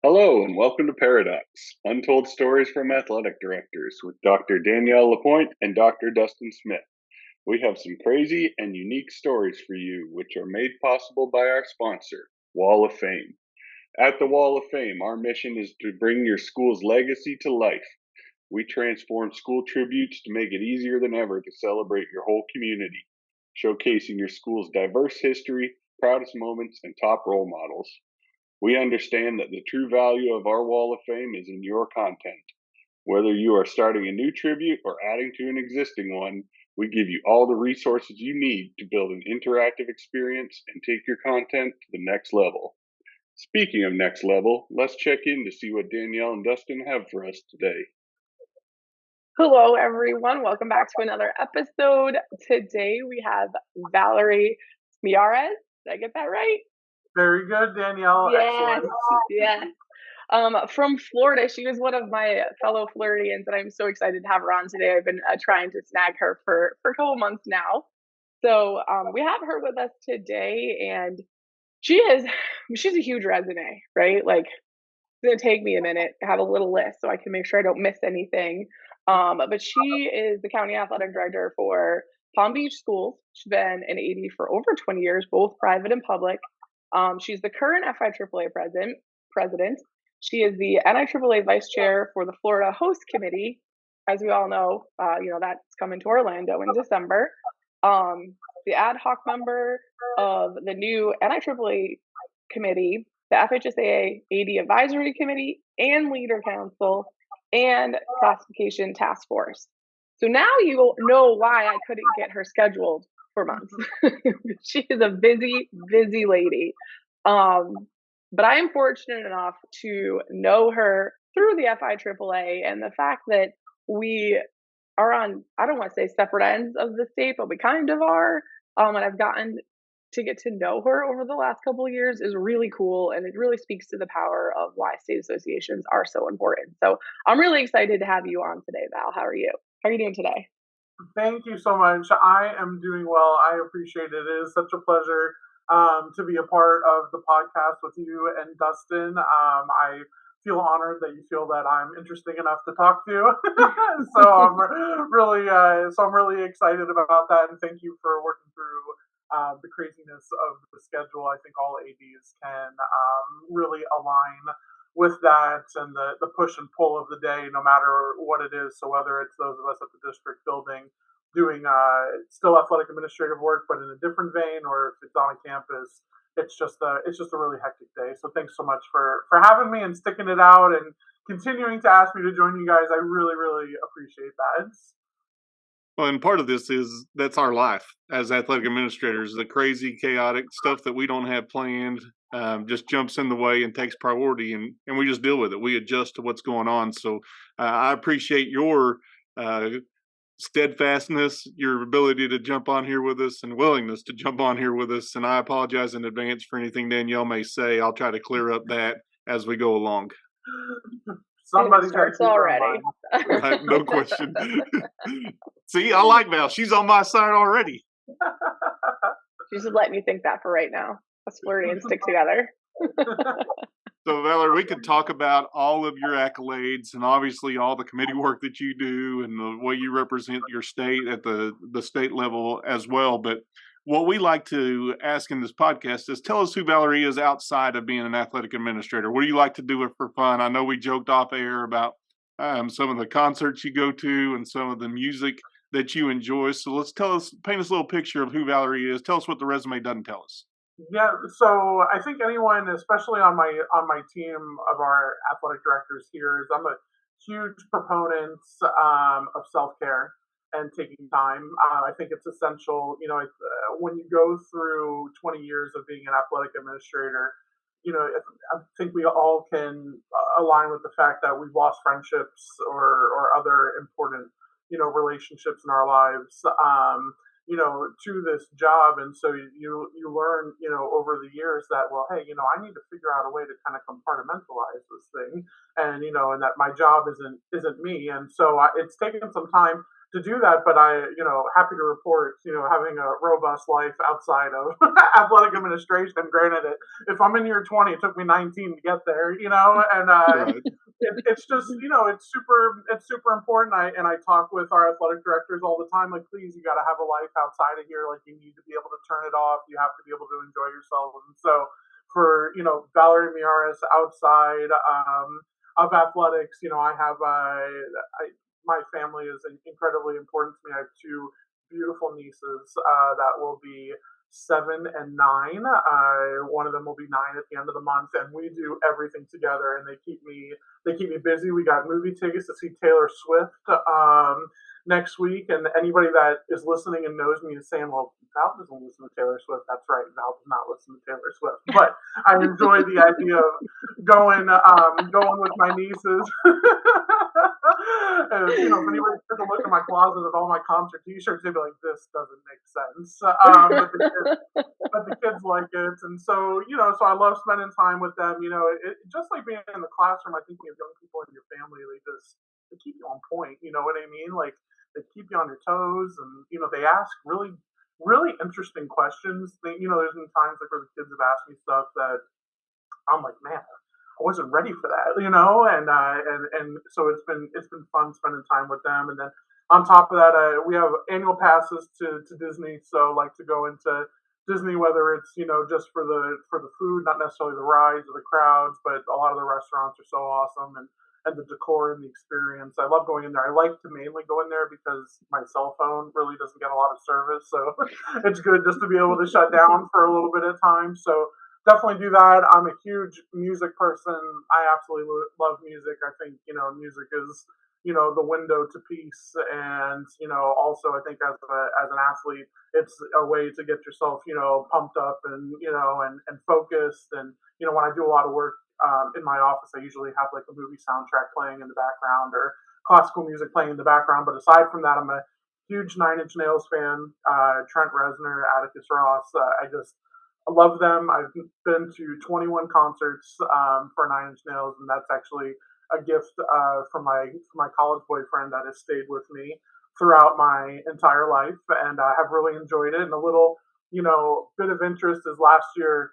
Hello and welcome to Paradox, Untold Stories from Athletic Directors with Dr. Danielle Lapointe and Dr. Dustin Smith. We have some crazy and unique stories for you, which are made possible by our sponsor, Wall of Fame. At the Wall of Fame, our mission is to bring your school's legacy to life. We transform school tributes to make it easier than ever to celebrate your whole community, showcasing your school's diverse history, proudest moments, and top role models. We understand that the true value of our Wall of Fame is in your content. Whether you are starting a new tribute or adding to an existing one, we give you all the resources you need to build an interactive experience and take your content to the next level. Speaking of next level, let's check in to see what Danielle and Dustin have for us today. Hello, everyone. Welcome back to another episode. Today we have Valerie Miyares. Did I get that right? Very good, Danielle. Yes, Excellent. yes. From Florida. She was one of my fellow Floridians, and I'm so excited to have her on today. I've been trying to snag her for a couple months now. So we have her with us today, and she's a huge resume, right? Like, it's gonna take me a minute to have a little list so I can make sure I don't miss anything. But she is the county athletic director for Palm Beach Schools. She's been an AD for over 20 years, both private and public. She's the current FIAAA president. She is the NIAAA vice chair for the Florida Host Committee. As we all know, that's coming to Orlando in December. The ad hoc member of the new NIAAA committee, the FHSAA AD Advisory Committee, and Leader Council, and Classification Task Force. So now you know why I couldn't get her scheduled for months. She is a busy, busy lady. But I am fortunate enough to know her through the FIAAA, and the fact that we are on, I don't want to say separate ends of the state, but we kind of are. And I've gotten to get to know her over the last couple of years is really cool, and it really speaks to the power of why state associations are so important. So I'm really excited to have you on today, Val. How are you? How are you doing today? Thank you so much. I am doing well. I appreciate it. It is such a pleasure to be a part of the podcast with you and Dustin. I feel honored that you feel that I'm interesting enough to talk to. So I'm really excited about that, and thank you for working through the craziness of the schedule. I think all ADs can really align with that and the push and pull of the day, no matter what it is. So whether it's those of us at the district building doing still athletic administrative work, but in a different vein, or if it's on a campus, it's just a really hectic day. So thanks so much for having me and sticking it out and continuing to ask me to join you guys. I really, really appreciate that. Well, and part of this is that's our life as athletic administrators. The crazy, chaotic stuff that we don't have planned just jumps in the way and takes priority, and we just deal with it. We adjust to what's going on. So I appreciate your steadfastness, your ability to jump on here with us, and willingness to jump on here with us. And I apologize in advance for anything Danielle may say. I'll try to clear up that as we go along. Somebody starts already. Right, no question. See, I like Val. She's on my side already. She's just letting you think that for right now. Us Floridians stick together. So, Valerie, we could talk about all of your accolades and obviously all the committee work that you do and the way you represent your state at the state level as well. But what we like to ask in this podcast is tell us who Valerie is outside of being an athletic administrator. What do you like to do for fun? I know we joked off air about some of the concerts you go to and some of the music that you enjoy. So let's paint us a little picture of who Valerie is. Tell us what the resume doesn't tell us. Yeah, so I think anyone, especially on my team of our athletic directors here, is I'm a huge proponent of self care and taking time. I think it's essential. When you go through 20 years of being an athletic administrator, I think we all can align with the fact that we've lost friendships or other important relationships in our lives. To this job. And so you learn, over the years that, well, hey, I need to figure out a way to kind of compartmentalize this thing, and that my job isn't me. And so it's taken some time to do that. But happy to report, having a robust life outside of athletic administration. Granted, if I'm in year 20, it took me 19 to get there, and Right. it's just, it's super important. I talk with our athletic directors all the time, like, please, you got to have a life outside of here. Like, you need to be able to turn it off. You have to be able to enjoy yourself. And so for, Valerie Miyares outside of athletics, I have, my family is incredibly important to me. I have two beautiful nieces that will be 7 and 9. One of them will be 9 at the end of the month, and we do everything together. And they keep me busy. We got movie tickets to see Taylor Swift next week, and anybody that is listening and knows me is saying, "Well, Val doesn't listen to Taylor Swift." That's right, Val does not listen to Taylor Swift. But I enjoy the idea of going with my nieces. And, if anybody took a look at my closet of all my concert T-shirts, they'd be like, "This doesn't make sense." But the kids like it, and so so I love spending time with them. Just like being in the classroom. I think when you have young people in your family, they keep you on point. You know what I mean? Like, they keep you on your toes, and they ask really really interesting questions. There's been times like where the kids have asked me stuff that I'm like, man, I wasn't ready for that, and so it's been fun spending time with them. And then on top of that, we have annual passes to Disney, so like to go into Disney, whether it's just for the food, not necessarily the rides or the crowds, but a lot of the restaurants are so awesome, and the decor and the experience. I love going in there. I like to mainly go in there because my cell phone really doesn't get a lot of service, so it's good just to be able to shut down for a little bit of time. So definitely do that. I'm a huge music person. I absolutely love music. I think music is the window to peace, and also I think as an athlete, it's a way to get yourself pumped up, and and focused. And when I do a lot of work in my office, I usually have like a movie soundtrack playing in the background or classical music playing in the background. But aside from that, I'm a huge Nine Inch Nails fan. Trent Reznor, Atticus Ross. I love them. I've been to 21 concerts for Nine Inch Nails, and that's actually a gift from my college boyfriend that has stayed with me throughout my entire life, and I have really enjoyed it. And a little, bit of interest is last year,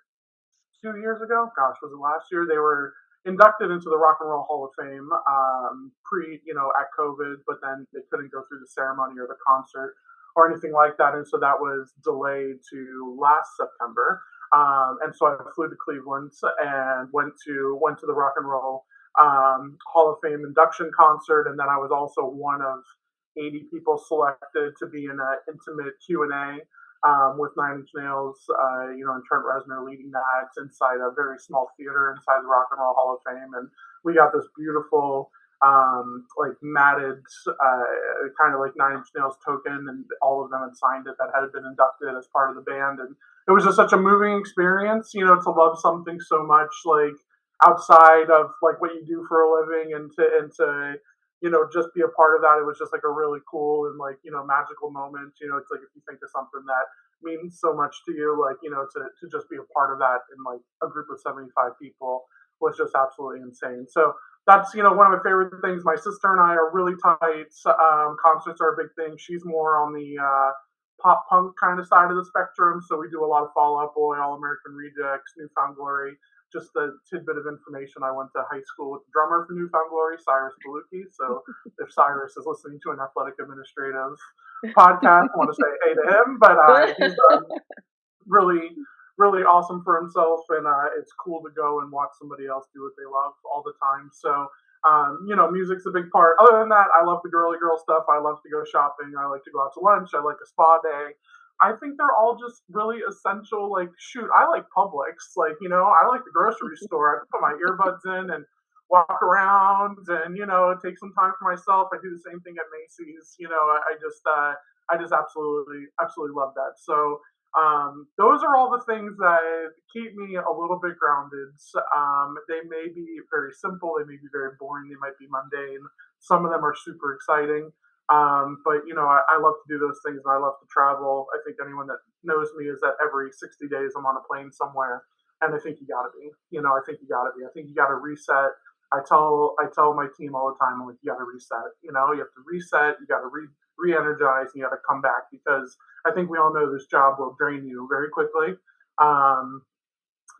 2 years ago. Gosh, was it last year? They were inducted into the Rock and Roll Hall of Fame at COVID, but then they couldn't go through the ceremony or the concert or anything like that, and so that was delayed to last September. And so I flew to Cleveland and went to the Rock and Roll Hall of Fame induction concert, and then I was also one of 80 people selected to be in an intimate Q&A with Nine Inch Nails, and Trent Reznor leading that inside a very small theater inside the Rock and Roll Hall of Fame. And we got this beautiful, like matted, kind of like Nine Inch Nails token, and all of them had signed it that had been inducted as part of the band. And it was just such a moving experience, to love something so much, like outside of like what you do for a living, and to just be a part of that. It was just like a really cool and like magical moment. It's like if you think of something that means so much to you, like to just be a part of that in like a group of 75 people was just absolutely insane. So that's one of my favorite things. My sister and I are really tight. Concerts are a big thing. She's more on the pop punk kind of side of the spectrum, so we do a lot of Fall Out Boy, All American Rejects, Newfound Glory. Just a tidbit of information: I went to high school with the drummer for Newfound Glory, Cyrus Baluki. So if Cyrus is listening to an athletic administrative podcast, I want to say hey to him. But he's really, really awesome for himself, and it's cool to go and watch somebody else do what they love all the time. So music's a big part. Other than that, I love the girly girl stuff. I love to go shopping. I like to go out to lunch. I like a spa day. I think they're all just really essential. Like, shoot, I like Publix. Like, I like the grocery store. I put my earbuds in and walk around, and take some time for myself. I do the same thing at Macy's. I just absolutely love that. So those are all the things that keep me a little bit grounded. They may be very simple. They may be very boring. They might be mundane. Some of them are super exciting. But I love to do those things, and I love to travel. I think anyone that knows me is that every 60 days I'm on a plane somewhere, and I think you gotta be. I think you gotta be. I think you gotta reset. I tell my team all the time, I'm like, you gotta reset. You have to reset. You gotta re-energized, and you got to come back, because I think we all know this job will drain you very quickly. Um,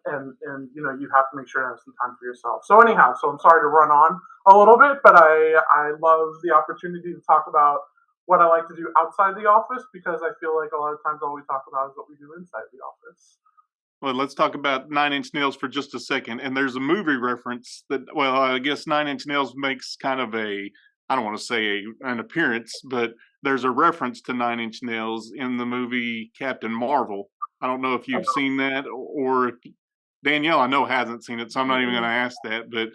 and you have to make sure to have some time for yourself. So anyhow, so I'm sorry to run on a little bit, but I love the opportunity to talk about what I like to do outside the office, because I feel like a lot of times all we talk about is what we do inside the office. Well, let's talk about Nine Inch Nails for just a second. And there's a movie reference that, well, I guess Nine Inch Nails makes kind of I don't want to say an appearance, but there's a reference to Nine Inch Nails in the movie Captain Marvel. I don't know if you've seen that, or if Danielle, I know, hasn't seen it, so I'm not even going to ask that. But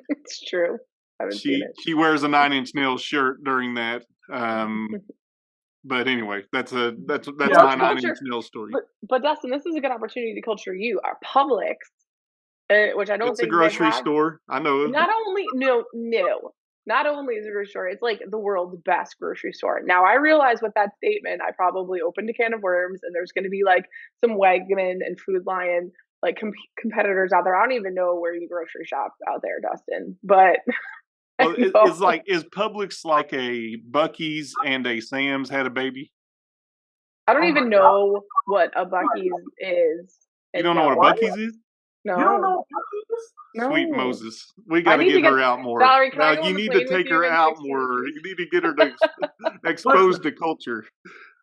it's true. I haven't seen it. She wears a Nine Inch Nails shirt during that. But anyway, that's my Nine Inch Nails story. But Dustin, this is a good opportunity to culture you. Our Publix, which I don't it's think a grocery they have, store. I know. Not only is a grocery store, it's like the world's best grocery store. Now, I realize with that statement, I probably opened a can of worms, and there's going to be like some Wegman and Food Lion like competitors out there. I don't even know where you grocery shop out there, Dustin, but. Well, is Publix like a Buc-ee's and a Sam's had a baby? I don't even know what a Buc-ee's is. You don't know what a Buc-ee's is? No. You don't know what Buc-ee's is? No. Sweet Moses. We got to get her out more. Valerie, can I go you on the need plane to take with you her in out 16 more. years? You need to get her to exposed to culture.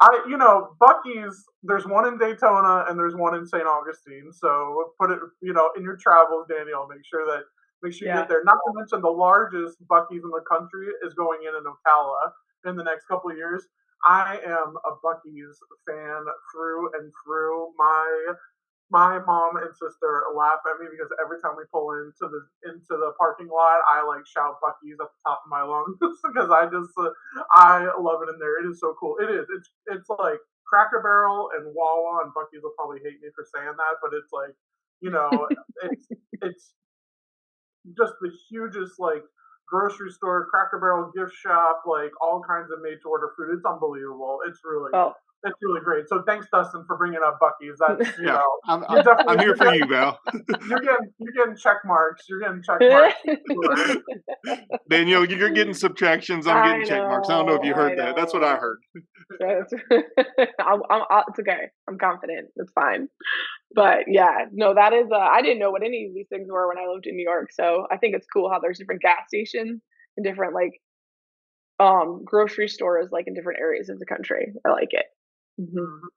Buc-ee's, there's one in Daytona and there's one in St. Augustine. So put it, in your travels, Danielle, make sure you get there. Not to mention the largest Buc-ee's in the country is going in Ocala in the next couple of years. I am a Buc-ee's fan through and through. My mom and sister laugh at me because every time we pull into the parking lot, I like shout Buc-ee's at the top of my lungs because I love it in there. It is so cool. It is. It's like Cracker Barrel and Wawa, and Buc-ee's will probably hate me for saying that, but it's like, it's just the hugest like grocery store, Cracker Barrel, gift shop, like all kinds of made to order food. It's unbelievable. It's really great. So thanks, Dustin, for bringing up Buc-ee's. That's I'm here for you, Val. You're getting check marks. Danielle, you're getting subtractions. I'm getting check marks. I don't know if you heard that. That's what I heard. It's okay. I'm confident. It's fine. But yeah, no, that is. I didn't know what any of these things were when I lived in New York. So I think it's cool how there's different gas stations and different like grocery stores like in different areas of the country. I like it. Mm-hmm.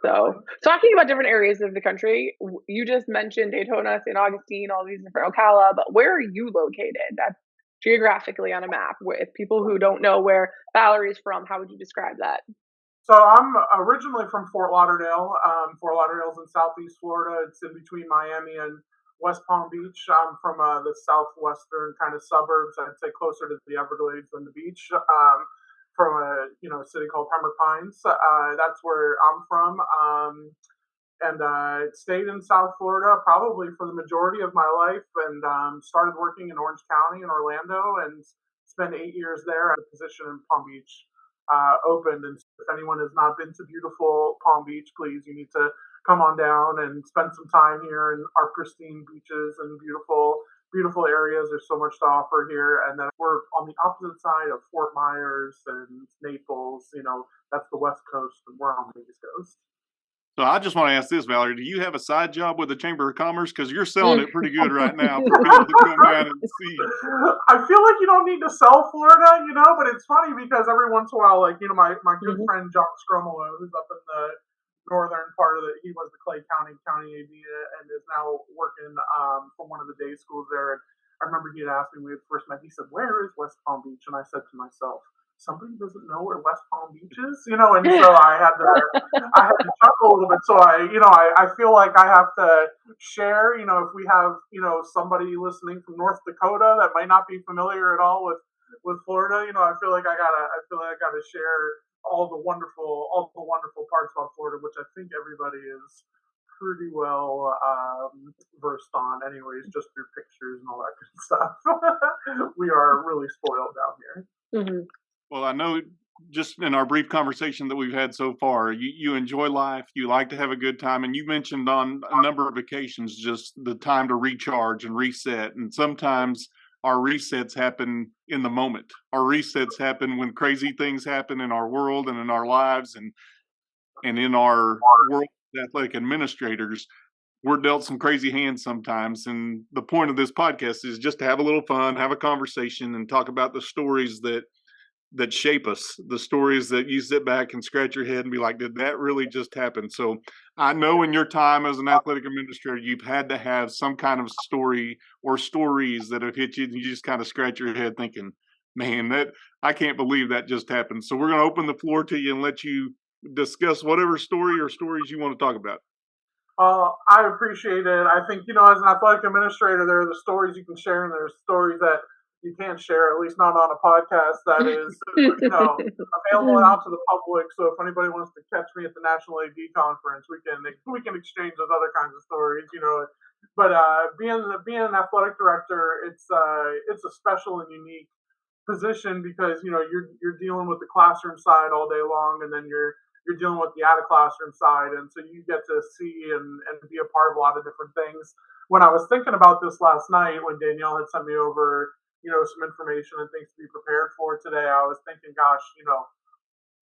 So talking about different areas of the country, you just mentioned Daytona, St. Augustine, all these different Ocala, but where are you located? That's geographically on a map. With people who don't know where Valerie's from, how would you describe that? So I'm originally from Fort Lauderdale. Fort Lauderdale's in Southeast Florida. It's in between Miami and West Palm Beach. I'm from the southwestern kind of suburbs. I'd say closer to the Everglades than the beach. From a city called Pembroke Pines. That's where I'm from. And stayed in South Florida probably for the majority of my life, and started working in Orange County in Orlando, and spent 8 years there at a position in Palm Beach opened. And if anyone has not been to beautiful Palm Beach, please, you need to come on down and spend some time here in our pristine beaches and beautiful areas. There's so much to offer here. And then we're on the opposite side of Fort Myers and Naples. That's the West Coast, and we're on the East Coast. So I just want to ask this, Valerie, do you have a side job with the Chamber of Commerce? Because you're selling it pretty good right now for people to come down and see. I feel like you don't need to sell Florida, but it's funny because every once in a while, like, my good friend John Scrumolo, who's up in the northern part of he was the Clay County AD and is now working for one of the day schools there. And I remember he had asked me when we first met, he said, "Where is West Palm Beach?" And I said to myself, somebody doesn't know where West Palm Beach is, and so I had to chuckle a little bit. So I feel like I have to share, if we have, somebody listening from North Dakota that might not be familiar at all with Florida, I feel like I gotta share all the wonderful parts about Florida, which I think everybody is pretty well versed on anyways, just through pictures and all that good stuff. We are really spoiled down here. Mm-hmm. Well, I know just in our brief conversation that we've had so far, you enjoy life, you like to have a good time, and you mentioned on a number of occasions just the time to recharge and reset. And sometimes our resets happen in the moment. Our resets happen when crazy things happen in our world and in our lives and in our world as athletic administrators. We're dealt some crazy hands sometimes. And the point of this podcast is just to have a little fun, have a conversation, and talk about the stories that shape us, the stories that you sit back and scratch your head and be like, did that really just happen? So I know in your time as an athletic administrator, you've had to have some kind of story or stories that have hit you and you just kind of scratch your head thinking, man, that I can't believe that just happened. So we're going to open the floor to you and let you discuss whatever story or stories you want to talk about. I appreciate it. I think, as an athletic administrator, there are the stories you can share and there's stories that you can't share, at least not on a podcast that is, available out to the public. So if anybody wants to catch me at the National AD conference, we can exchange those other kinds of stories, But being an athletic director, it's a special and unique position because you're dealing with the classroom side all day long, and then you're dealing with the out of classroom side, and so you get to see and be a part of a lot of different things. When I was thinking about this last night, when Danielle had sent me over, some information and things to be prepared for today, I was thinking, gosh,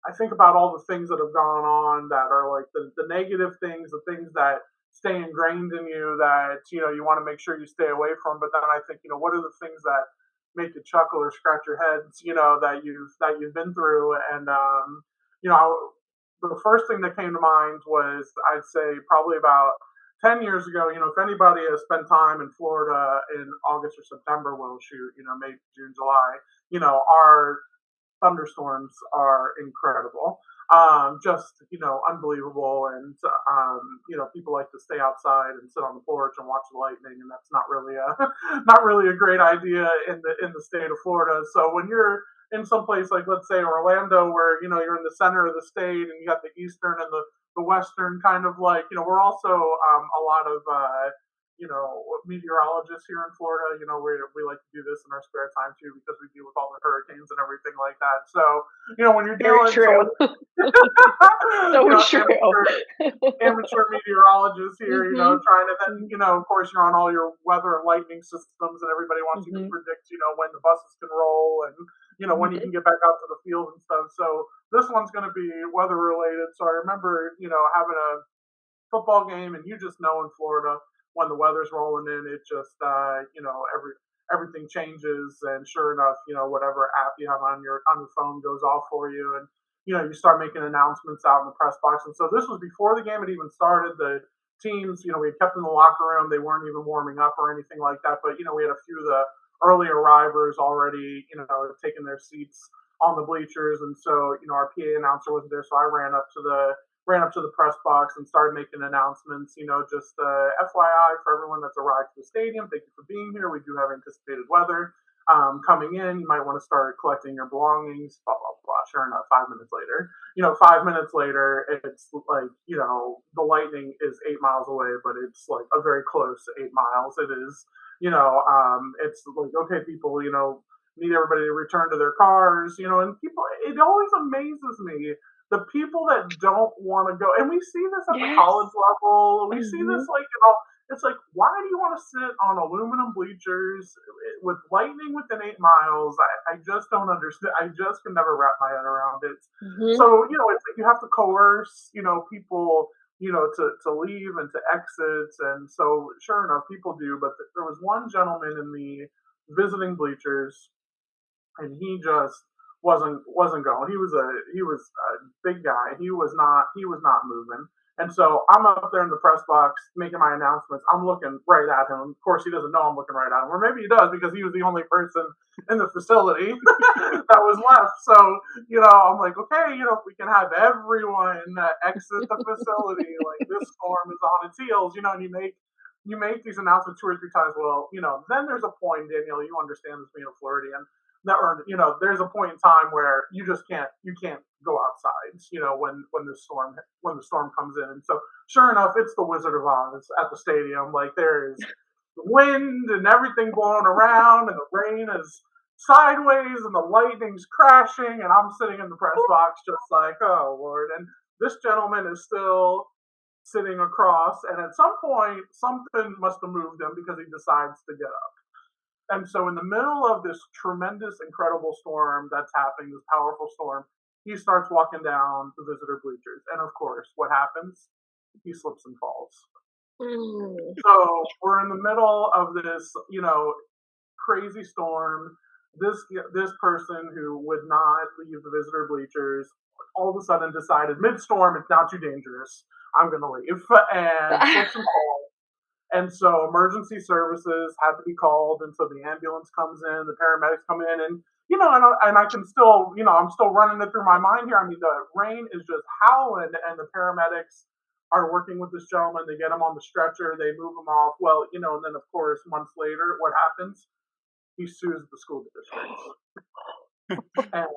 I think about all the things that have gone on that are like the negative things, the things that stay ingrained in you that you want to make sure you stay away from. But then I think, what are the things that make you chuckle or scratch your heads, that you've been through. And the first thing that came to mind was, I'd say probably about 10 years ago, if anybody has spent time in Florida in August or September, well, shoot, maybe June, July, our thunderstorms are incredible. Just, unbelievable. And, people like to stay outside and sit on the porch and watch the lightning. And that's not really not really a great idea in the state of Florida. So when you're in some place like, let's say, Orlando, where, you're in the center of the state and you got the eastern and the western kind of like, we're also a lot of, meteorologists here in Florida. We like to do this in our spare time too because we deal with all the hurricanes and everything like that. So, when you're dealing, true. amateur meteorologists here, trying to then, of course, you're on all your weather and lightning systems, and everybody wants you to predict, when the buses can roll and when you can get back out to the field and stuff. So this one's going to be weather related. So I remember, having a football game, and in Florida, when the weather's rolling in, it just, everything changes. And sure enough, whatever app you have on your phone goes off for you. And, you start making announcements out in the press box. And so this was before the game had even started. The teams, we had kept in the locker room. They weren't even warming up or anything like that. But, we had a few of the early arrivers already, taking their seats on the bleachers. And so, our PA announcer wasn't there. So I ran up to the press box and started making announcements, just FYI for everyone that's arrived to the stadium. Thank you for being here. We do have anticipated weather coming in. You might want to start collecting your belongings, blah, blah, blah. Sure enough, 5 minutes later, 5 minutes later, it's like, the lightning is 8 miles away, but it's like a very close 8 miles. It is, it's like, okay, people, need everybody to return to their cars, and people, it always amazes me. The people that don't want to go, and we see this at the college level, we see this like, it's like, why do you want to sit on aluminum bleachers with lightning within 8 miles? I just don't understand. I just can never wrap my head around it. So, it's like you have to coerce, people, to leave and to exit. And so sure enough, people do. But there was one gentleman in the visiting bleachers, and he just wasn't going. He was a big guy. He was not moving. And so I'm up there in the press box making my announcements. I'm looking right at him. Of course, he doesn't know I'm looking right at him, or maybe he does because he was the only person in the facility that was left. So, I'm like, okay, if we can have everyone exit the facility, like this storm is on its heels, and you make these announcements 2 or 3 times. Well, then there's a point, Danielle, you understand this being a Floridian, that, or, there's a point in time where you can't go outside, when the storm comes in. And so sure enough, it's the Wizard of Oz at the stadium. Like there is wind and everything blowing around, and the rain is sideways and the lightning's crashing, and I'm sitting in the press box just like, oh Lord. And this gentleman is still sitting across, and at some point something must have moved him because he decides to get up. And so, in the middle of this tremendous, incredible storm that's happening, this powerful storm, he starts walking down the visitor bleachers. And of course, what happens? He slips and falls. Mm. So, we're in the middle of this, crazy storm. This person who would not leave the visitor bleachers all of a sudden decided mid-storm it's not too dangerous. I'm going to leave and slips and falls. And so emergency services had to be called, and so the ambulance comes in, the paramedics come in, and I can still, I'm still running it through my mind here. I mean, the rain is just howling, and the paramedics are working with this gentleman. They get him on the stretcher, they move him off. Well, and then of course, months later, what happens? He sues the school district, and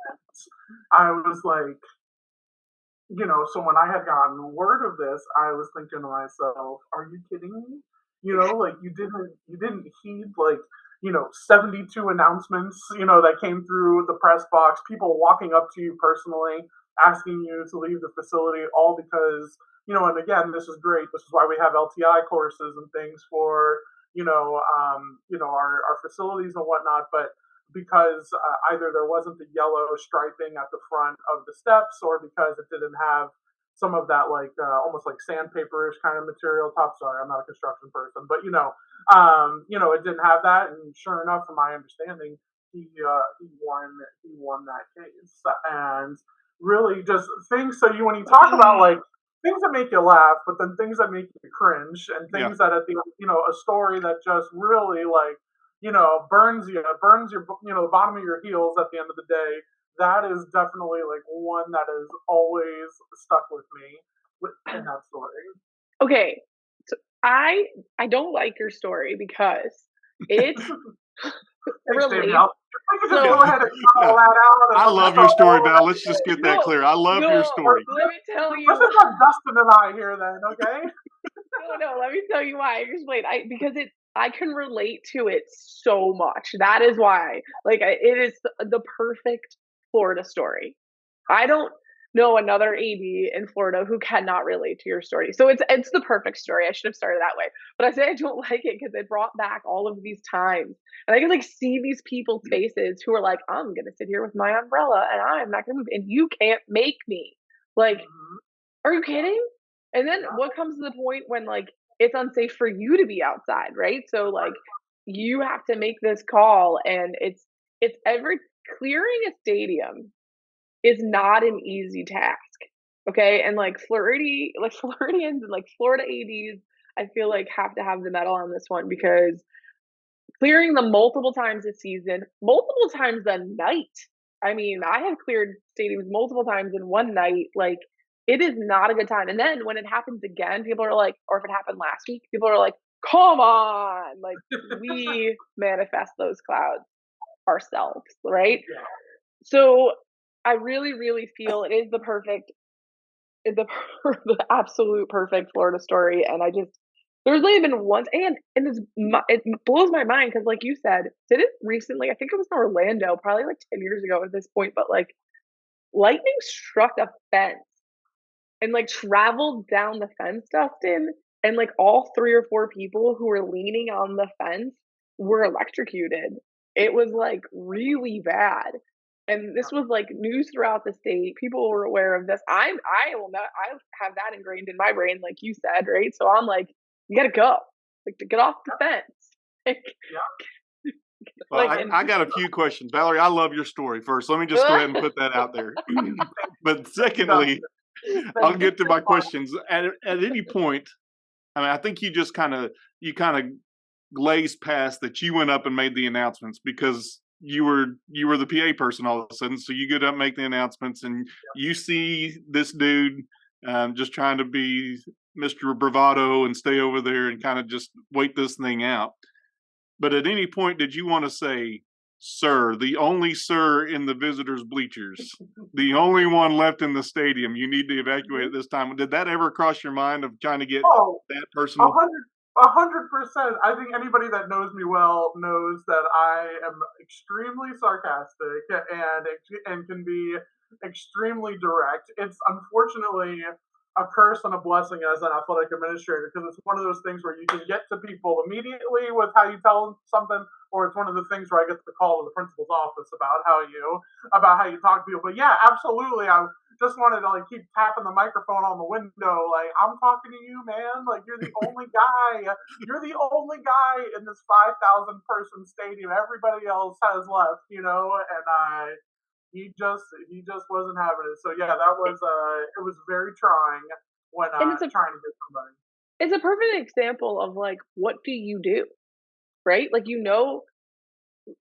I was like, so when I had gotten word of this, I was thinking to myself, are you kidding me? Like you didn't heed, like, 72 announcements, that came through the press box, people walking up to you personally, asking you to leave the facility, all because, and again, this is great. This is why we have LTI courses and things for, our facilities and whatnot, but because either there wasn't the yellow striping at the front of the steps, or because it didn't have some of that, like, almost like sandpaperish kind of material top. Sorry, I'm not a construction person, but it didn't have that, and sure enough, from my understanding, he won that case, and really just things. So when you talk about, like, things that make you laugh, but then things that make you cringe, and things that at the a story that just really, like, burns your, the bottom of your heels at the end of the day. That is definitely, like, one that is always stuck with me in that story. Okay, so I don't like your story because it's really. So, go ahead and call that out. I love your story, Val. Let's just get that clear. I love your story. Let me tell you. This is not Dustin and I here, then, okay? No. Let me tell you why. Explain. Because I can relate to it so much. That is why. Like, it is the perfect Florida story. I don't know another AD in Florida who cannot relate to your story. So it's the perfect story. I should have started that way. But I say I don't like it because it brought back all of these times. And I can, like, see these people's faces who are like, I'm gonna sit here with my umbrella and I'm not gonna move, and you can't make me. Like, are you kidding? And then what comes to the point when, like, it's unsafe for you to be outside, right? So, like, you have to make this call, and it's clearing a stadium is not an easy task. Okay. And, like, Floridians and, like, Florida ADs, I feel like have to have the medal on this one, because clearing them multiple times this season, multiple times a night. I mean, I have cleared stadiums multiple times in one night. Like, it is not a good time. And then when it happens again, people are like, or if it happened last week, people are like, come on. Like, we manifest those clouds ourselves, right? Yeah. So I really, really feel it is the absolute perfect Florida story. And there's only been once, and it blows my mind because, like you said, did it recently? I think it was in Orlando, probably like 10 years ago at this point, but, like, lightning struck a fence and, like, traveled down the fence, Dustin, and, like, all 3 or 4 people who were leaning on the fence were electrocuted. It was, like, really bad. And this was, like, news throughout the state. People were aware of this. I have that ingrained in my brain, like you said, right? So I'm like, you gotta go, like, to get off the fence. Well, I got a few questions, Valerie. I love your story. First, let me just go ahead and put that out there. But secondly, I'll get to my questions at any point. I mean, I think you just kind of glazed past that. You went up and made the announcements because you were the PA person all of a sudden. So you get up, make the announcements, and you see this dude just trying to be Mr. Bravado and stay over there and kind of just wait this thing out. But at any point, did you want to say, sir, the only sir in the visitors' bleachers, the only one left in the stadium, you need to evacuate at this time? Did that ever cross your mind of trying to get that personal? 100%. I think anybody that knows me well knows that I am extremely sarcastic and can be extremely direct. It's unfortunately a curse and a blessing as an athletic administrator, because it's one of those things where you can get to people immediately with how you tell them something, or it's one of the things where I get the call to the principal's office about how you talk to people. But yeah, absolutely. I just wanted to like keep tapping the microphone on the window, like, I'm talking to you, man. Like, you're the only guy. You're the only guy in this 5,000 person stadium. Everybody else has left, and he just wasn't having it. So yeah, that was it was very trying when And it's a trying to get somebody. it's a perfect example of like what do you do, right? Like you know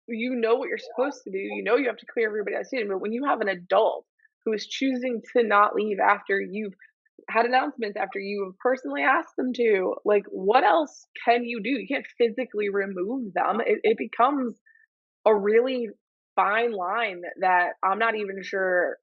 what you're supposed to do. You know you have to clear everybody else in. But when you have an adult who is choosing to not leave after you've had announcements, after you have personally asked them to, like what else can you do? You can't physically remove them. It becomes a really fine line that I'm not even sure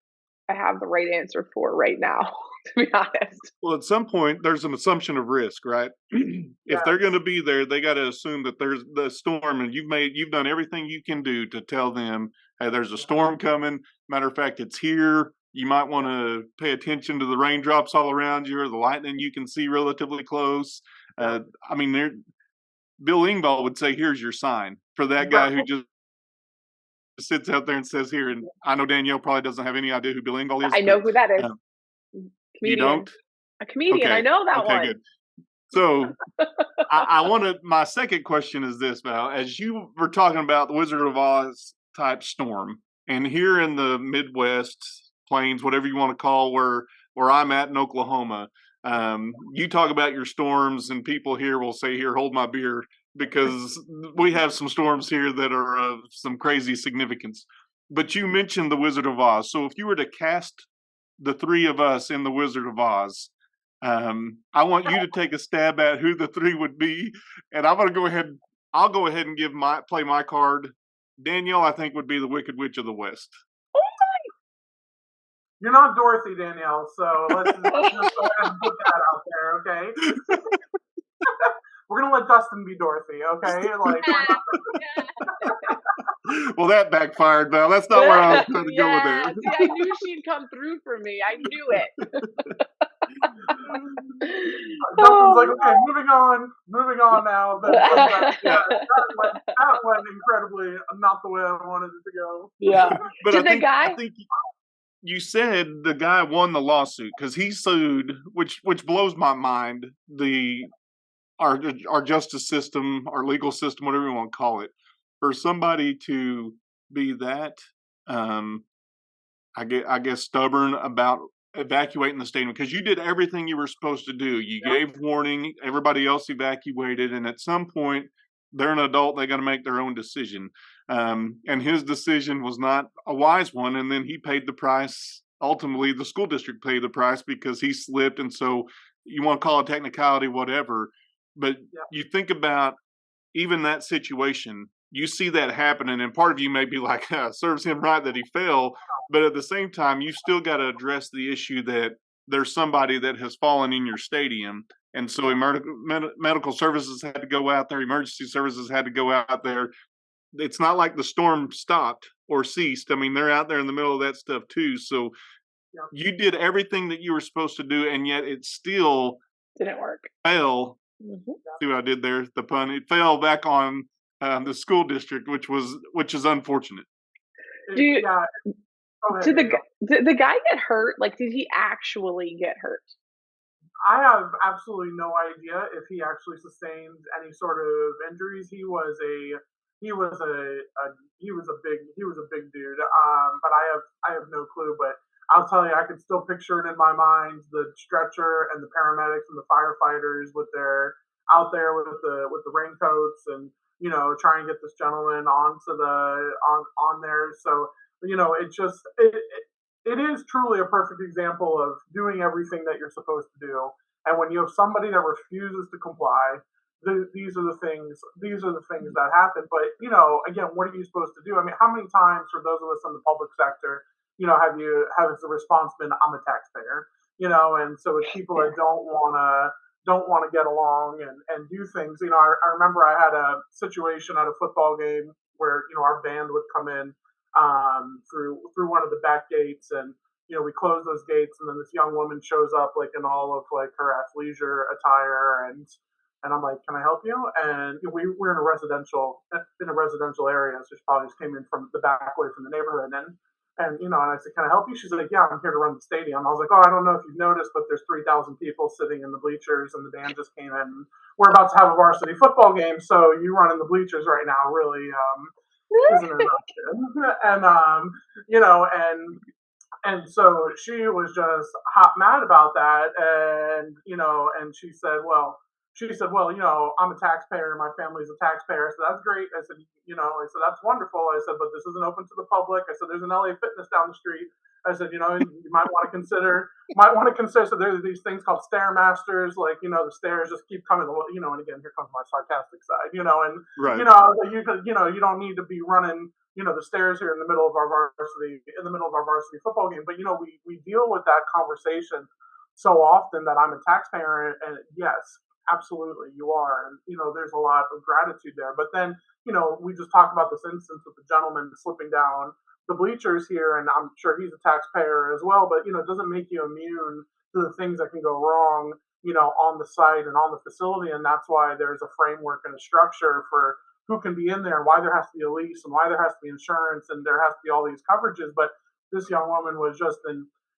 I have the right answer for right now, to be honest. Well, at some point, there's an assumption of risk, right? If they're going Yes. to be there, they got to assume that there's the storm, and you've done everything you can do to tell them, hey, there's a storm coming. Matter of fact, it's here. You might want to pay attention to the raindrops all around you, or the lightning you can see relatively close. I mean, Bill Engvall would say, "Here's your sign," for that guy who just sits out there and says, "Here." And I know Danielle probably doesn't have any idea who Bill Engvall is, I but know who that is. you Comedian. don't. A comedian. I Okay. know that Okay. one. Good. So I want to. My second question is this, Val. As you were talking about the Wizard of Oz type storm, and here in the Midwest plains, whatever you want to call where I'm at in Oklahoma, you talk about your storms, and people here will say, "Here, hold my beer," because we have some storms here that are of some crazy significance. But you mentioned the Wizard of Oz. So if you were to cast the three of us in the Wizard of Oz, I want you to take a stab at who the three would be, and I'm going to go ahead. I'll go ahead and play my card. Danielle, I think, would be the Wicked Witch of the West. You're not Dorothy, Danielle, so let's just go ahead and put that out there, okay? We're gonna let Dustin be Dorothy, okay? Like, Well, that backfired, Val. That's not where I was trying to go with Yeah. it. See, I knew she'd come through for me. I knew it. Dustin's like, okay, moving on now. That went incredibly not the way I wanted it to go. Yeah. But Did the I guy? think you said the guy won the lawsuit because he sued, which blows my mind. Our justice system, our legal system, whatever you want to call it, for somebody to be that, I guess, stubborn about evacuating the stadium, because you did everything you were supposed to do. You gave warning, everybody else evacuated, and at some point, they're an adult, they got to make their own decision. And his decision was not a wise one, and then he paid the price. Ultimately, the school district paid the price because he slipped, and so you want to call it technicality, whatever. But you think about even that situation, you see that happening, and part of you may be like, serves him right that he fell. But at the same time, you still got to address the issue that there's somebody that has fallen in your stadium. And so medical services had to go out there, emergency services had to go out there. It's not like the storm stopped or ceased. I mean, they're out there in the middle of that stuff too. So you did everything that you were supposed to do, and yet it still didn't work. Fell. See what I did there? The pun. It fell back on the school district, which is unfortunate. Did the guy get hurt? Like, did he actually get hurt? I have absolutely no idea if he actually sustained any sort of injuries. He was a big dude. But I have no clue. But I'll tell you, I can still picture it in my mind: the stretcher and the paramedics and the firefighters with their out there with the raincoats and trying to get this gentleman onto on there. So it is truly a perfect example of doing everything that you're supposed to do. And when you have somebody that refuses to comply, these are the things that happen. But again, what are you supposed to do? I mean, how many times for those of us in the public sector, have the response been, I'm a taxpayer, and so it's people that don't want to get along and do things. I remember I had a situation at a football game where our band would come in through one of the back gates, and we close those gates, and then this young woman shows up like in all of like her athleisure attire, and I'm like, "Can I help you?" And we're in a residential area, so she probably just came in from the back way from the neighborhood, and I said, "Can I help you?" She's like, "Yeah, I'm here to run the stadium." I was like, "Oh, I don't know if you've noticed, but there's 3,000 people sitting in the bleachers, and the band just came in. We're about to have a varsity football game, so you running the bleachers right now really isn't an option." You know, and so she was just hot mad about that, and she said, well, I'm a taxpayer, my family's a taxpayer. I said, that's great. I said, that's wonderful. I said, but this isn't open to the public. I said, there's an LA Fitness down the street. I said, you might want to consider. So there's these things called stairmasters, like the stairs just keep coming. And again, here comes my sarcastic side. And Right. you don't need to be running the stairs here in the middle of our varsity football game. But we deal with that conversation so often that I'm a taxpayer, and yes, absolutely, you are, and there's a lot of gratitude there. But then we just talked about this instance with the gentleman slipping down the bleachers here, and I'm sure he's a taxpayer as well. But it doesn't make you immune to the things that can go wrong on the site and on the facility, and that's why there's a framework and a structure for who can be in there, and why there has to be a lease, and why there has to be insurance, and there has to be all these coverages. But this young woman was just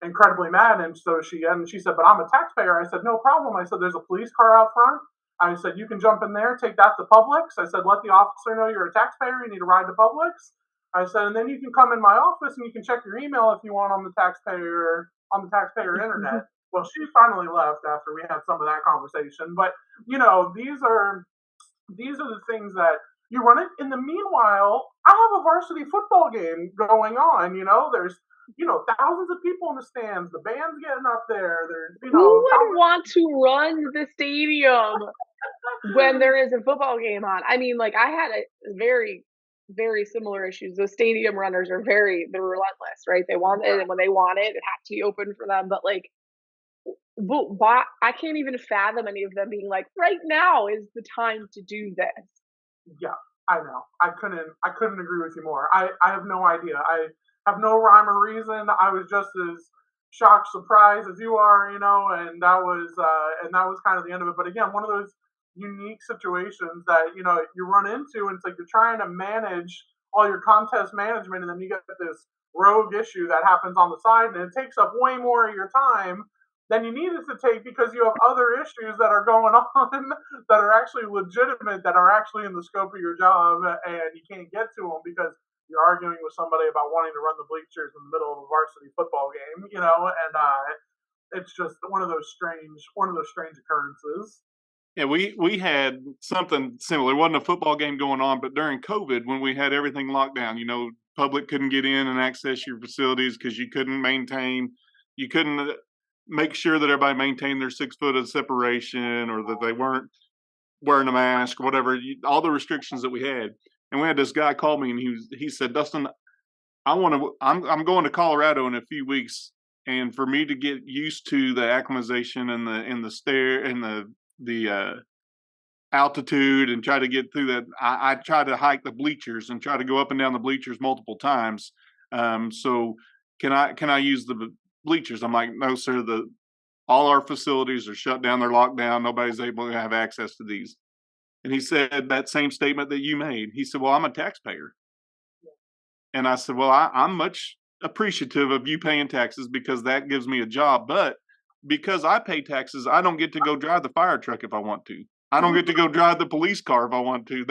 incredibly mad, and so she said, "But I'm a taxpayer." I said, "No problem." I said, "There's a police car out front." I said, "You can jump in there, take that to Publix." I said, "Let the officer know you're a taxpayer. You need to ride to Publix." I said, "And then you can come in my office and you can check your email if you want on the taxpayer internet." Well, she finally left after we had some of that conversation. But these are the things that you run it. In the meanwhile, I have a varsity football game going on. There's thousands of people in the stands. The band's getting up there. There's Who would want to run the stadium when there is a football game on? I mean, like I had a very, very similar issues. Those stadium runners are they're relentless, right? They want it, and when they want it, it has to be open for them. But like, why? I can't even fathom any of them being like, right now is the time to do this. Yeah, I know. I couldn't agree with you more. I have no idea. I have no rhyme or reason. I was just as shocked, surprised as you are, and that was kind of the end of it. But again, one of those unique situations that you run into, and it's like you're trying to manage all your contest management, and then you get this rogue issue that happens on the side, and it takes up way more of your time than you need it to take, because you have other issues that are going on that are actually legitimate, that are actually in the scope of your job, and you can't get to them because you're arguing with somebody about wanting to run the bleachers in the middle of a varsity football game, and it's just one of those strange occurrences. Yeah, we had something similar. It wasn't a football game going on, but during COVID, when we had everything locked down, public couldn't get in and access your facilities because you couldn't make sure that everybody maintained their 6 foot of separation, or that they weren't wearing a mask, or whatever, all the restrictions that we had. And we had this guy call me, and he said, "Dustin, I'm going to Colorado in a few weeks, and for me to get used to the acclimatization and the stair and the altitude, and try to get through that, I try to hike the bleachers and try to go up and down the bleachers multiple times. So can I use the bleachers?" I'm like, "No, sir. All our facilities are shut down. They're locked down. Nobody's able to have access to these." And he said that same statement that you made. He said, "Well, I'm a taxpayer." And I said, "Well, I'm much appreciative of you paying taxes, because that gives me a job. But because I pay taxes, I don't get to go drive the fire truck if I want to. I don't get to go drive the police car if I want to.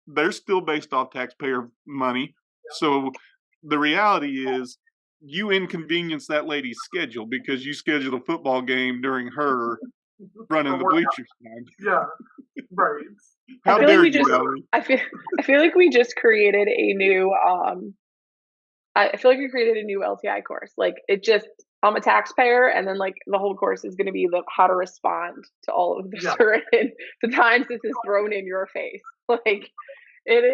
They're still based off taxpayer money. So the reality is, you inconvenience that lady's schedule because you scheduled a football game during her running the bleachers time." Yeah, right. How dare you, Valerie? I feel like we just created a new I feel like we created a new LTI course. Like I'm a taxpayer, and then like the whole course is going to be how to respond to all of the times this is thrown in your face. Like it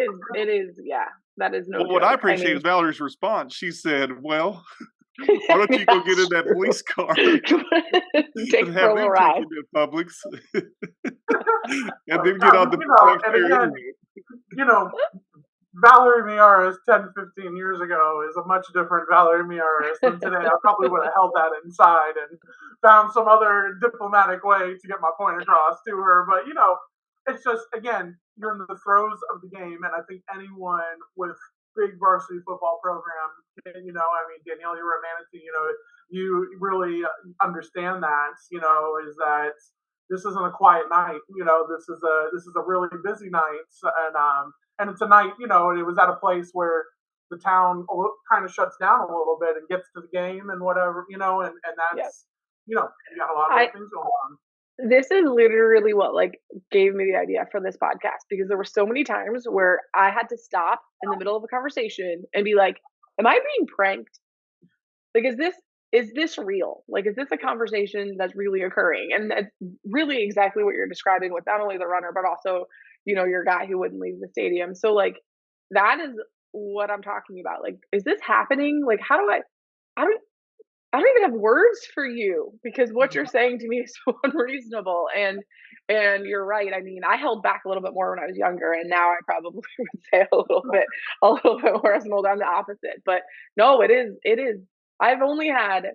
is, yeah. That is no. Well, what I appreciate is Valerie's response. She said, "Well, why don't you go get in that police car and have them take you to Publix, and then get on the and again, Valerie Miyares 10, 15 years ago is a much different Valerie Miyares than today. I probably would have held that inside and found some other diplomatic way to get my point across to her. But, it's just, again, you're in the throes of the game. And I think anyone with big varsity football program, Danielle, you were a Manatee, you really understand that, is that this isn't a quiet night. This is a really busy night, and it's a night. And it was at a place where the town kind of shuts down a little bit and gets to the game and whatever, and Yep. that's you got a lot of other things going on. This is literally what gave me the idea for this podcast, because there were so many times where I had to stop in the middle of a conversation and be like, am I being pranked? Like, is this real? Like, is this a conversation that's really occurring? And that's really exactly what you're describing with not only the runner, but also, your guy who wouldn't leave the stadium. So that is what I'm talking about. Like, is this happening? Like, I don't I don't even have words for you, because what you're saying to me is so unreasonable. And you're right. I mean, I held back a little bit more when I was younger, and now I probably would say a little bit more as an old. I'm the opposite. But no, it is. I've only had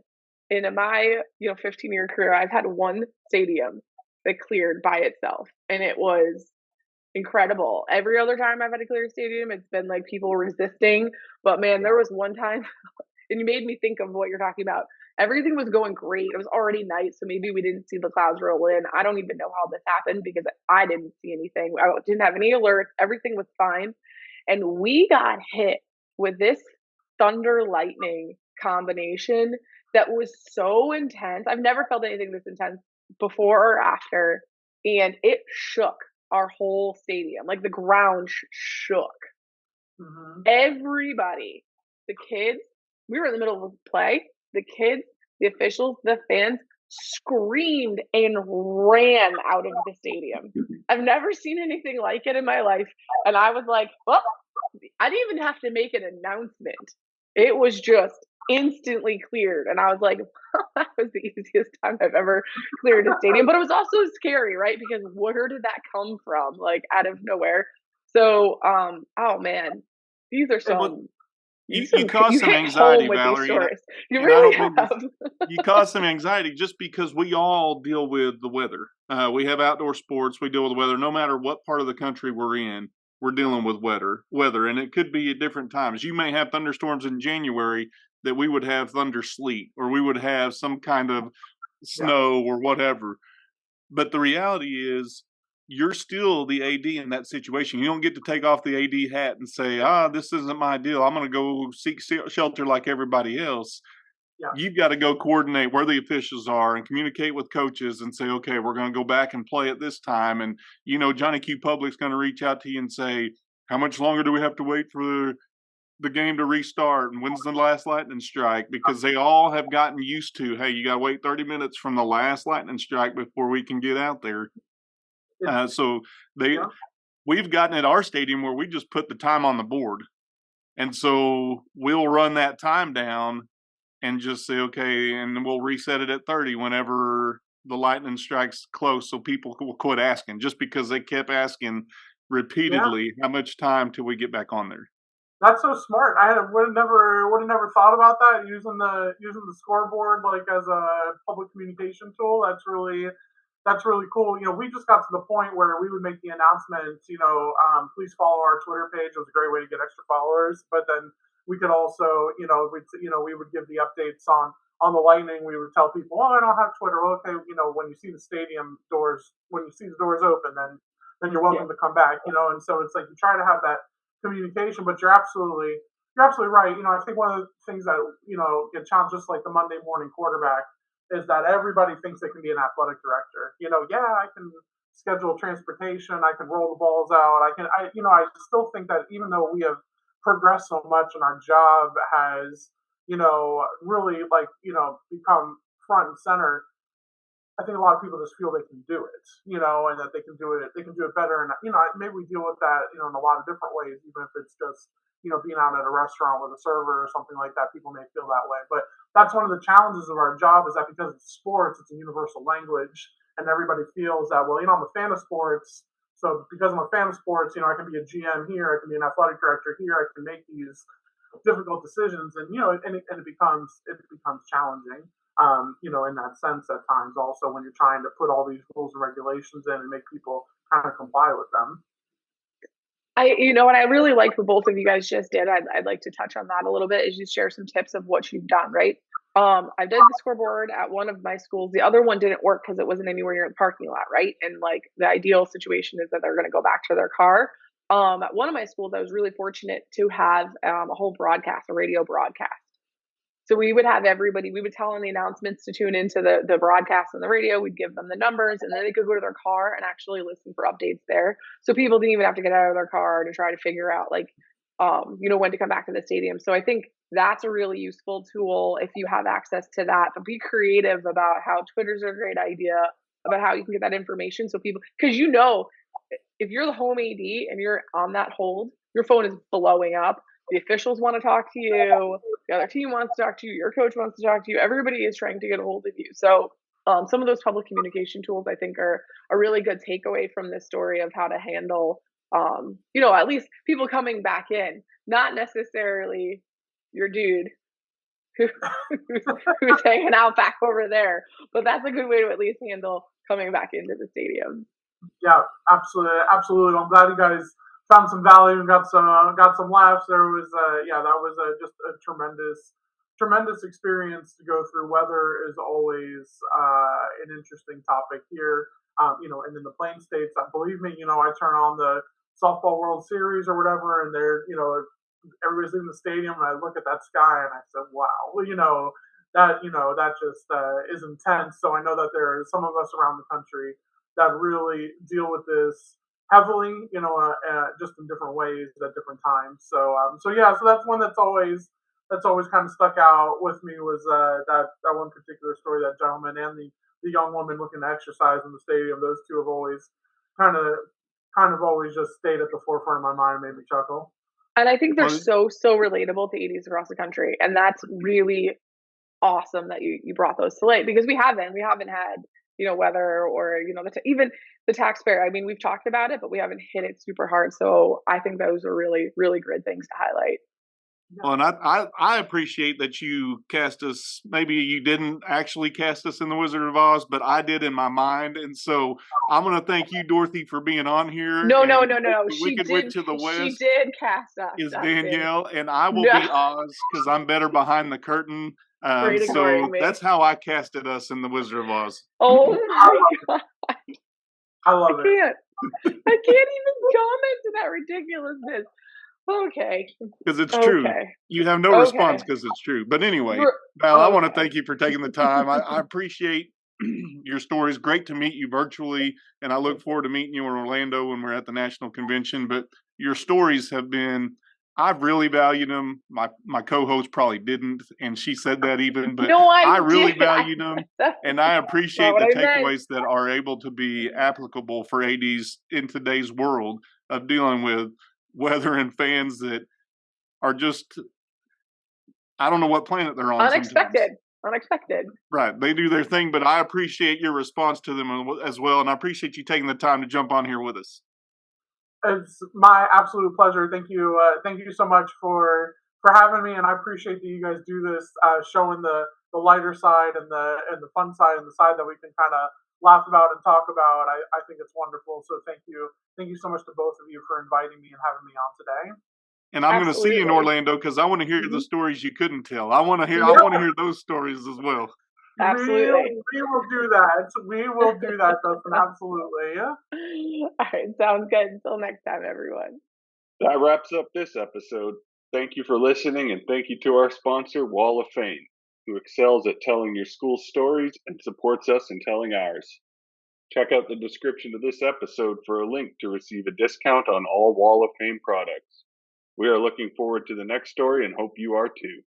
in my 15-year career, I've had one stadium that cleared by itself, and it was incredible. Every other time I've had to clear a stadium, it's been like people resisting. But man, there was one time, and you made me think of what you're talking about. Everything was going great. It was already night, so maybe we didn't see the clouds roll in. I don't even know how this happened, because I didn't see anything. I didn't have any alerts. Everything was fine. And we got hit with this thunder lightning combination that was so intense. I've never felt anything this intense before or after. And it shook our whole stadium. Like, the ground shook. Mm-hmm. Everybody, the kids, we were in the middle of a play. The kids, the officials, the fans screamed and ran out of the stadium. I've never seen anything like it in my life. And I was like, well, I didn't even have to make an announcement. It was just instantly cleared. And I was like, well, that was the easiest time I've ever cleared a stadium. But it was also scary, right? Because where did that come from? Like, out of nowhere. So, oh man, these are some. You cause You some hit anxiety, home with these Valerie, stories. You and I really don't mean have. you cause some anxiety just because we all deal with the weather. We have outdoor sports. We deal with the weather. No matter what part of the country we're in, we're dealing with weather, and it could be at different times. You may have thunderstorms in January that we would have thunder sleet, or we would have some kind of snow or whatever. But the reality is, you're still the AD in that situation. You don't get to take off the AD hat and say, this isn't my deal. I'm going to go seek shelter like everybody else. Yeah. You've got to go coordinate where the officials are and communicate with coaches and say, okay, we're going to go back and play at this time. And, Johnny Q. Public's going to reach out to you and say, how much longer do we have to wait for the game to restart, and when's the last lightning strike? Because they all have gotten used to, hey, you got to wait 30 minutes from the last lightning strike before we can get out there. So we've gotten at our stadium where we just put the time on the board. And so we'll run that time down and just say, okay, and we'll reset it at 30 whenever the lightning strikes close, so people will quit asking, just because they kept asking repeatedly, how much time till we get back on there. That's so smart. I would have never thought about that, using the scoreboard like as a public communication tool. That's really cool. We just got to the point where we would make the announcement. Please follow our Twitter page. It was a great way to get extra followers. But then we could also, we would give the updates on the lightning. We would tell people, oh, I don't have Twitter. Well, okay, when you see the stadium doors, when you see the doors open, then you're welcome to come back. And so it's like you try to have that communication, but you're absolutely right. I think one of the things that get challenged, just like the Monday morning quarterback, is that everybody thinks they can be an athletic director. I can schedule transportation, I can roll the balls out, I still think that even though we have progressed so much and our job has really become front and center, I think a lot of people just feel they can do it, and that they can do it better. And, maybe we deal with that, in a lot of different ways, even if it's just, being out at a restaurant with a server or something like that, people may feel that way. But that's one of the challenges of our job, is that because it's sports, it's a universal language, and everybody feels that, well, I'm a fan of sports, So because I'm a fan of sports, I can be a GM here, I can be an athletic director here, I can make these difficult decisions, and it becomes challenging. In that sense, at times, also when you're trying to put all these rules and regulations in and make people kind of comply with them. What I really liked what both of you guys just did, I'd like to touch on that a little bit, is just share some tips of what you've done, right? I did the scoreboard at one of my schools. The other one didn't work because it wasn't anywhere near the parking lot, right? And like the ideal situation is that they're going to go back to their car. At one of my schools, I was really fortunate to have a whole broadcast, a radio broadcast. So we would have everybody, we would tell them the announcements to tune into the broadcast on the radio. We'd give them the numbers, and then they could go to their car and actually listen for updates there. So people didn't even have to get out of their car to try to figure out when to come back to the stadium. So I think that's a really useful tool if you have access to that. But be creative about how Twitter's a great idea, about how you can get that information. So people, because if you're the home AD and you're on that hold, your phone is blowing up. The officials want to talk to you. The other team wants to talk to you. Your coach wants to talk to you. Everybody is trying to get a hold of you. So some of those public communication tools, I think, are a really good takeaway from this story of how to handle, at least people coming back in, not necessarily your dude who's hanging out back over there. But that's a good way to at least handle coming back into the stadium. Yeah, absolutely, absolutely. I'm glad you guys found some value and got some laughs. There was that was just a tremendous experience to go through. Weather is always an interesting topic here, and in the Plain States, believe me, I turn on the softball World Series or whatever, and they're everybody's in the stadium, and I look at that sky and I said, wow, that just is intense. So I know that there are some of us around the country that really deal with this heavily, just in different ways at different times. So that's one that's always kind of stuck out with me, was that one particular story, that gentleman and the young woman looking to exercise in the stadium. Those two have always kind of always just stayed at the forefront of my mind and made me chuckle. And I think they're so relatable to ADs across the country, and that's really awesome that you brought those to light, because we haven't had weather or even the taxpayer. I mean, we've talked about it, but we haven't hit it super hard. So I think those are really, really good things to highlight. Well, and I appreciate that you cast us. Maybe you didn't actually cast us in the Wizard of Oz, but I did in my mind. And so I'm going to thank you, Dorothy, for being on here. No. The She Wicked did. Witch of the West. She did cast us. Is Danielle, and I will be Oz because I'm better behind the curtain. So that's how I casted us in the Wizard of Oz. Oh my god! I love it. I can't even comment to that ridiculousness. Okay. Because it's true. You have no response because it's true. But anyway, Val, I want to thank you for taking the time. I appreciate your stories. Great to meet you virtually, and I look forward to meeting you in Orlando when we're at the national convention. But your stories have been, I've really valued them. My co-host probably didn't, and she said that even, but no, I really valued them, and I appreciate the takeaways that are able to be applicable for ADs in today's world of dealing with weather and fans that are just, I don't know what planet they're on. Unexpected. Right. They do their thing, but I appreciate your response to them as well, and I appreciate you taking the time to jump on here with us. It's my absolute pleasure. Thank you so much for having me, and I appreciate that you guys do this, showing the lighter side and the fun side and the side that we can kind of laugh about and talk about. I think it's wonderful. So thank you so much to both of you for inviting me and having me on today. And I'm going to see you in Orlando because I want to hear the stories you couldn't tell. I want to hear those stories as well. Absolutely. We will do that. We will do that, Dustin. Absolutely. All right. Sounds good. Until next time, everyone. That wraps up this episode. Thank you for listening, and thank you to our sponsor, Wall of Fame, who excels at telling your school stories and supports us in telling ours. Check out the description of this episode for a link to receive a discount on all Wall of Fame products. We are looking forward to the next story and hope you are too.